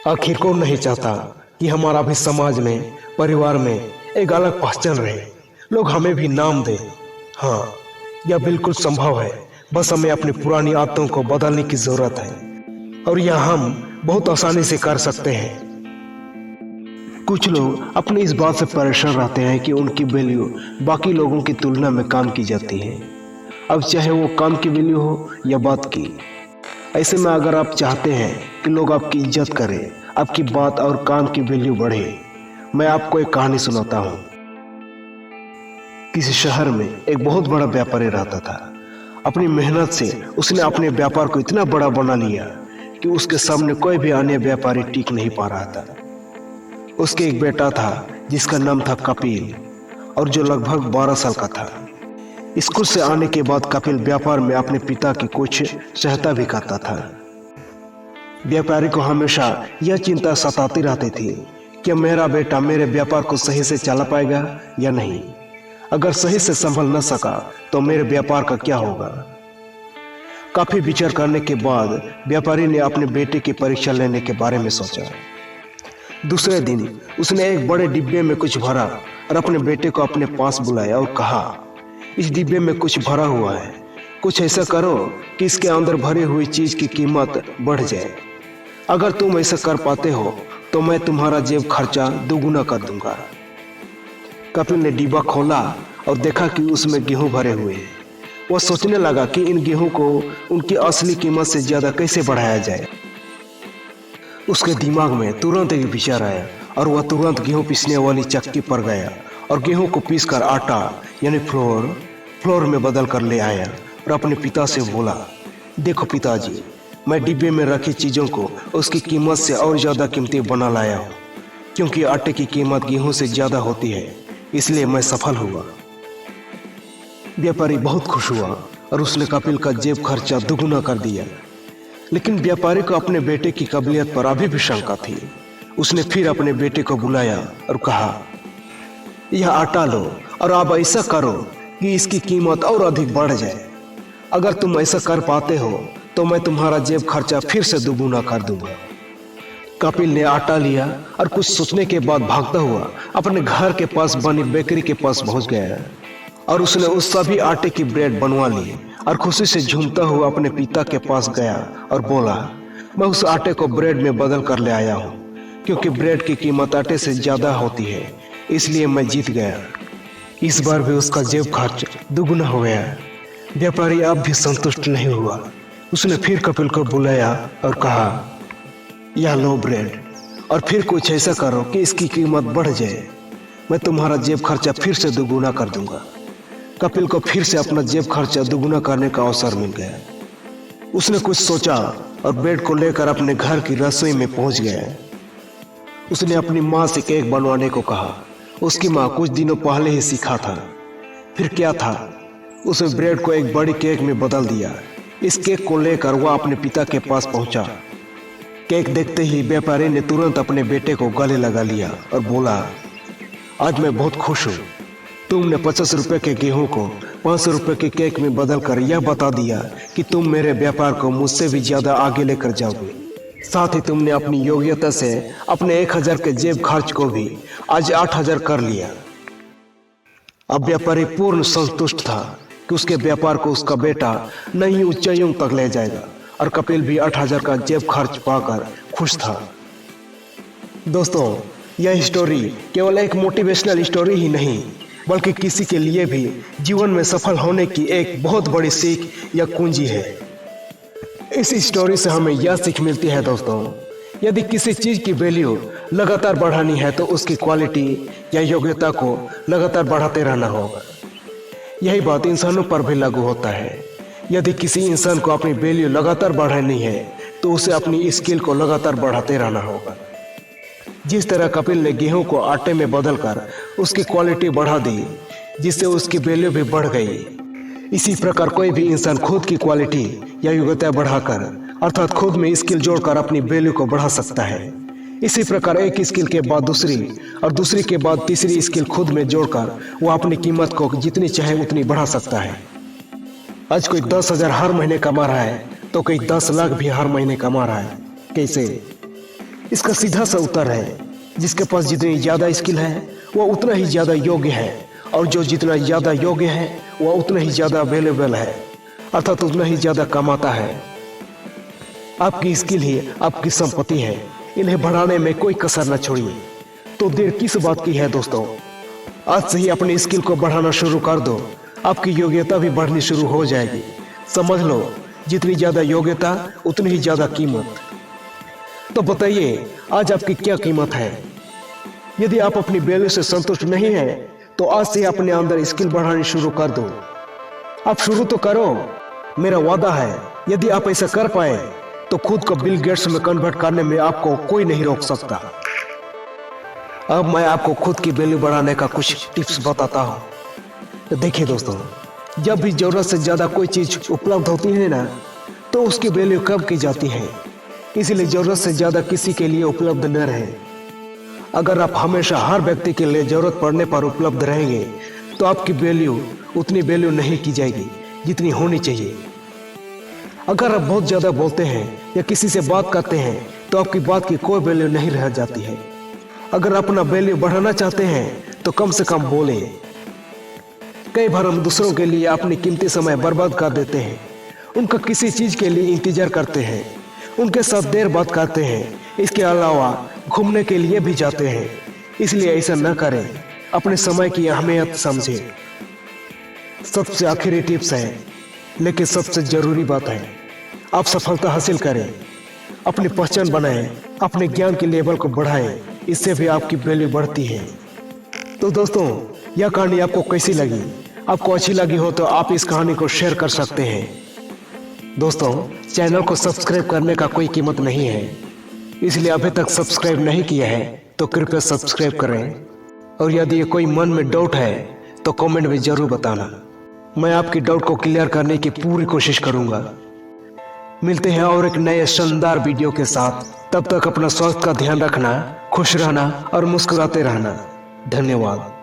आखिर कौन नहीं चाहता कि हमारा भी समाज में, परिवार में एक अलग पहचान रहे, लोग हमें भी नाम दें। हाँ, यह बिल्कुल संभव है, बस हमें अपनी पुरानी आदतों को बदलने की जरूरत है और यह हम बहुत आसानी से कर सकते हैं। कुछ लोग अपनी इस बात से परेशान रहते हैं कि उनकी वैल्यू बाकी लोगों की तुलना में काम की जाती है, अब चाहे वो काम की वैल्यू हो या बात की। ऐसे में अगर आप चाहते हैं कि लोग आपकी इज्जत करें, आपकी बात और काम की वैल्यू बढ़े, मैं आपको एक कहानी सुनाता हूँ। किसी शहर में एक बहुत बड़ा व्यापारी रहता था। अपनी मेहनत से उसने अपने व्यापार को इतना बड़ा बना लिया कि उसके सामने कोई भी अन्य व्यापारी टिक नहीं पा रहा था। उसके एक बेटा था जिसका नाम था कपिल, और जो लगभग 12 साल का था। स्कूल से आने के बाद कपिल व्यापार में अपने पिता की कुछ सहायता भी करता था। व्यापारी को हमेशा यह चिंता सताती रहती थी कि मेरा बेटा मेरे व्यापार को सही से चला पाएगा या नहीं। अगर सही से संभल न सका तो मेरे व्यापार का क्या होगा। काफी विचार करने के बाद व्यापारी ने अपने बेटे की परीक्षा लेने के बारे में सोचा। दूसरे दिन उसने एक बड़े डिब्बे में कुछ भरा और अपने बेटे को अपने पास बुलाया और कहा, इस डिब्बे में कुछ भरा हुआ है, कुछ ऐसा करो कि इसके अंदर भरी हुई चीज की कीमत बढ़ जाए। अगर तुम ऐसा कर पाते हो तो मैं तुम्हारा जेब खर्चा दोगुना कर दूंगा। कपिल ने डिब्बा खोला और देखा कि उसमें गेहूं भरे हुए हैं। वह सोचने लगा कि इन गेहूं को उनकी असली कीमत से ज्यादा कैसे बढ़ाया जाए। उसके दिमाग में तुरंत एक विचार आया और वह तुरंत गेहूं पीसने वाली चक्की पर गया और गेहूं को पीसकर आटा यानी फ्लोर में बदल कर ले आया और अपने पिता से बोला, देखो पिताजी, मैं डिब्बे में रखी चीजों को उसकी कीमत से और ज्यादा कीमती बना लाया हूँ, क्योंकि आटे की कीमत गेहूं से ज्यादा होती है, इसलिए मैं सफल हुआ। व्यापारी बहुत खुश हुआ और उसने कपिल का जेब खर्चा दुगुना कर दिया। लेकिन व्यापारी को अपने बेटे की काबिलियत पर अभी भी शंका थी। उसने फिर अपने बेटे को बुलाया और कहा, यह आटा लो और अब ऐसा करो कि इसकी कीमत और अधिक बढ़ जाए। अगर तुम ऐसा कर पाते हो तो मैं तुम्हारा जेब खर्चा फिर से दुगुना कर दूंगा। कपिल ने आटा लिया और कुछ सोचने के बाद भागता हुआ अपने घर के पास बनी बेकरी के पास पहुंच गया और उसने उस सभी आटे की ब्रेड बनवा ली और खुशी से झूमता हुआ अपने पिता के पास गया और बोला, मैं उस आटे को ब्रेड में बदल कर ले आया हूँ, क्योंकि ब्रेड की कीमत आटे से ज्यादा होती है, इसलिए मैं जीत गया। इस बार भी उसका जेब खर्च दुगुना हो गया। व्यापारी अब भी संतुष्ट नहीं हुआ। उसने फिर कपिल को बुलाया और कहा, यह लो ब्रेड और फिर कुछ ऐसा करो कि इसकी कीमत बढ़ जाए, मैं तुम्हारा जेब खर्चा फिर से दुगुना कर दूंगा। कपिल को फिर से अपना जेब खर्चा दुगुना करने का अवसर मिल गया। उसने कुछ सोचा और ब्रेड को लेकर अपने घर की रसोई में पहुंच गया। उसने अपनी माँ से केक बनवाने को कहा। उसकी माँ कुछ दिनों पहले ही सीखा था। फिर क्या था, उसने ब्रेड को एक बड़ी केक में बदल दिया। इस केक को लेकर वह अपने पिता के पास पहुंचा। केक देखते ही व्यापारी ने तुरंत अपने बेटे को गले लगा लिया और बोला, आज मैं बहुत खुश हूँ। तुमने 50 रुपए के गेहूं को 500 रुपए के केक में बदल कर यह बता दिया कि तुम मेरे व्यापार को मुझसे भी ज्यादा आगे लेकर जाओगे। साथ ही तुमने अपनी योग्यता से अपने 1000 के जेब खर्च को भी आज 8000 कर लिया। अब व्यापारी पूर्ण संतुष्ट था कि उसके व्यापार को उसका बेटा नई ऊंचाइयों तक ले जाएगा और कपिल भी 8000 का जेब खर्च पाकर खुश था। दोस्तों, यह स्टोरी केवल एक मोटिवेशनल स्टोरी ही नहीं, बल्कि किसी के लिए भी जीवन में सफल होने की एक बहुत बड़ी सीख या कुंजी है। इस स्टोरी से हमें यह सीख मिलती है दोस्तों, यदि किसी चीज की वैल्यू लगातार बढ़ानी है तो उसकी क्वालिटी या योग्यता को लगातार बढ़ाते रहना होगा। यही बात इंसानों पर भी लागू होता है। यदि किसी इंसान को अपनी वैल्यू लगातार बढ़ानी है तो उसे अपनी स्किल को लगातार बढ़ाते रहना होगा। जिस तरह कपिल ने गेहूं को आटे में बदलकर उसकी क्वालिटी बढ़ा दी, जिससे उसकी वैल्यू भी बढ़ गई, इसी प्रकार कोई भी इंसान खुद की क्वालिटी या योग्यता बढ़ाकर अर्थात खुद में स्किल जोड़कर अपनी वैल्यू को बढ़ा सकता है। इसी प्रकार एक स्किल के बाद दूसरी और दूसरी के बाद तीसरी स्किल खुद में जोड़कर वो अपनी कीमत को जितनी चाहे उतनी बढ़ा सकता है। आज कोई 10,000 हर महीने कमा रहा है तो कोई 10 लाख भी हर महीने कमा रहा है। कैसे? इसका सीधा सा उत्तर है, जिसके पास जितनी ज्यादा स्किल है वह उतना ही ज्यादा योग्य है, और जो जितना ज्यादा योग्य है वह उतना ही ज्यादा अवेलेबल है, अर्थात उतना ही ज्यादा कमाता है। आपकी स्किल ही आपकी संपत्ति है, इन्हें बढ़ाने में कोई कसर न छोड़िए। तो देर किस बात की है दोस्तों, आज से ही अपनी स्किल को बढ़ाना शुरू कर दो, आपकी योग्यता भी बढ़नी शुरू हो जाएगी। समझ लो, जितनी ज्यादा योग्यता उतनी ही ज्यादा कीमत। तो बताइए आज आपकी क्या कीमत है? यदि आप अपनी वैल्यू से संतुष्ट नहीं है तो आज से अपने अंदर स्किल बढ़ानी शुरू कर दो। आप शुरू तो करो, मेरा वादा है यदि आप ऐसा कर पाए तो खुद को बिल गेट्स में कन्वर्ट करने में आपको कोई नहीं रोक सकता। अब मैं आपको खुद की वैल्यू बढ़ाने का कुछ टिप्स बताता हूँ। तो देखिए दोस्तों, जब भी जरूरत से ज्यादा कोई चीज उपलब्ध होती है ना, तो उसकी वैल्यू कम की जाती है। इसलिए जरूरत से ज्यादा किसी के लिए उपलब्ध न रहे। अगर आप हमेशा हर व्यक्ति के लिए जरूरत पड़ने पर उपलब्ध रहेंगे तो आपकी वैल्यू उतनी वैल्यू नहीं की जाएगी जितनी होनी चाहिए। अगर आप बहुत ज्यादा बोलते हैं या किसी से बात करते हैं तो आपकी बात की कोई वैल्यू नहीं रह जाती है। अगर अपना वैल्यू बढ़ाना चाहते हैं तो कम से कम बोले। कई बार हम दूसरों के लिए अपनी कीमती समय बर्बाद कर देते हैं, उनका किसी चीज के लिए इंतजार करते हैं, उनके साथ देर बात करते हैं, इसके अलावा घूमने के लिए भी जाते हैं। इसलिए ऐसा न करें, अपने समय की अहमियत समझें। सबसे आखिरी टिप्स है, लेकिन सबसे जरूरी बात है, आप सफलता हासिल करें, अपनी पहचान बनाएं, अपने ज्ञान के लेवल को बढ़ाएं, इससे भी आपकी वैल्यू बढ़ती है। तो दोस्तों, यह कहानी आपको कैसी लगी? आपको अच्छी लगी हो तो आप इस कहानी को शेयर कर सकते हैं। दोस्तों, चैनल को सब्सक्राइब करने का कोई कीमत नहीं है, इसलिए अभी तक सब्सक्राइब नहीं किया है तो कृपया सब्सक्राइब करें। और यदि कोई मन में डाउट है तो कमेंट में जरूर बताना, मैं आपकी डाउट को क्लियर करने की पूरी कोशिश करूंगा। मिलते हैं और एक नए शानदार वीडियो के साथ। तब तक अपना स्वास्थ्य का ध्यान रखना, खुश रहना और मुस्कुराते रहना। धन्यवाद।